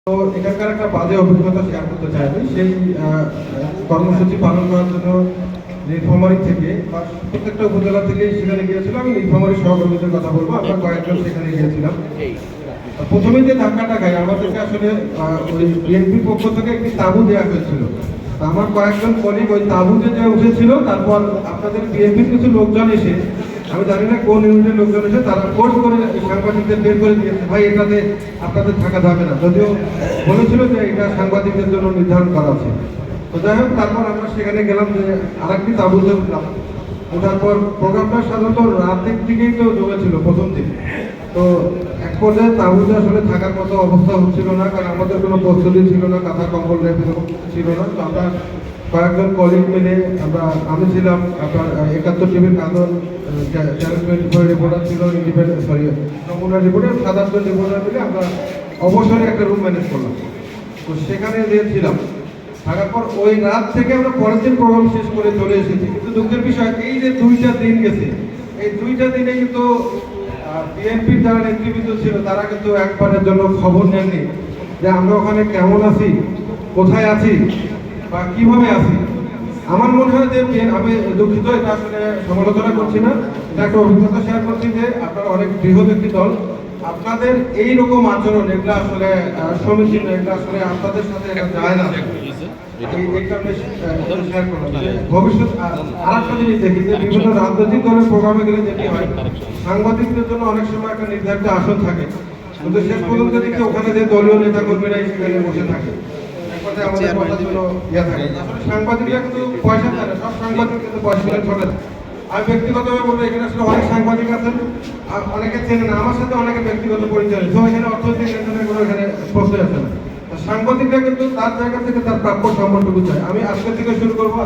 তো এখানকার একটা বাজে অভিজ্ঞতা শেয়ার করতে চাই আমি। সেই কর্মসূচি পালন করার জন্য নীলফামারী থেকে বা প্রত্যেকটা উপজেলা থেকেই সেখানে গিয়েছিলাম। আমি নীলফামারী সহকর্মীদের কথা বলবো, আমরা কয়েকজন সেখানে গিয়েছিলাম। প্রথমে যে ধাক্কাটা খাই, আমাদেরকে আসলে ওই বিএনপির পক্ষ থেকে একটি তাঁবু দেওয়া হয়েছিল। আমার কয়েকজন কলিগ ওই তাঁবুতে যে উঠেছিল, তারপর আপনাদের বিএনপির কিছু লোকজন এসে, আমি জানি না কোন ইউনিটের লোকজন এসে তারা ফোর্স করে সাংবাদিকদের বের করে দিয়েছে, ভাই এটাতে আপনাদের থাকা যাবে না, যদিও বলেছিল যে এটা সাংবাদিকদের জন্য নির্ধারণ করা আছে। তো যাই হোক, তারপর আমরা সেখানে গেলাম, যে আরেকটি তাঁবুতে উঠলাম। তারপর প্রোগ্রামটা সাধারণত রাতের দিকেই তো জমেছিল প্রথম দিন। তো এক পর্যায়ে তাঁবুতে আসলে থাকার মতো অবস্থা হচ্ছিল না, কারণ আমাদের কোনো প্রস্তুতি ছিল না, কাঁথা কম্বল ছিল না। তো আমরা কয়েকজন কলিগ মিলে আমি ছিলাম, আপনার 71 টিভির কাজল রিপোর্টার ছিল, নমুনা রিপোর্টার, 7-8 রিপোর্টার মিলে আমরা অবসরে একটা রুম ম্যানেজ করলাম। তো সেখানে ছিলাম, থাকার পর ওই রাত থেকে আমরা পরের দিন প্রোগ্রাম শেষ করে চলে এসেছি। কিন্তু দুঃখের বিষয়, এই যে 2টা দিন গেছে, এই 2টা দিনে কিন্তু বিএনপির যারা নেতৃবৃন্দ ছিল তারা কিন্তু একবারের জন্য খবর নেননি যে আমরা ওখানে কেমন আছি, কোথায় আছি বা কিভাবে আছি। আমার মনে হয় যে আমি দুঃখিত, এটা আসলে সমালোচনা করছি না, এটা একটা অভিজ্ঞতা শেয়ার করছি যে আপনারা অনেক বৃহৎ একটি দল, আপনাদের এইরকম আচরণ এগুলো আসলে সমীচীন, এগুলো আসলে আপনাদের সাথে এটা যায় না। ভবিষ্যৎ আরেকটা জিনিস দেখি যে বিভিন্ন রাজনৈতিক দলের প্রোগ্রামে গেলে যেটি হয়, সাংবাদিকদের জন্য অনেক সময় একটা নির্ধারিত আসন থাকে, কিন্তু শেষ পর্যন্ত দেখি ওখানে যে দলীয় নেতা কর্মীরা সেখানে বসে থাকে। সাংবাদিকরা কিন্তু পয়সা দেয় না, সব সাংবাদিক কিন্তু পয়সা দিয়ে চলে না। আমি ব্যক্তিগতভাবে বলবো, এখানে আসলে অনেক সাংবাদিক আছেন, অনেকে চেনে না, আমার সাথে অনেকে ব্যক্তিগত পরিচয়, তো এখানে অর্থনৈতিক লেনদেনের কোনো এখানে প্রশ্নই আছে না। সাংবাদিকরা কিন্তু তার জায়গা থেকে তার প্রাপ্য সম্পর্কটুকু চায়। আমি আজকের থেকে শুরু করবো।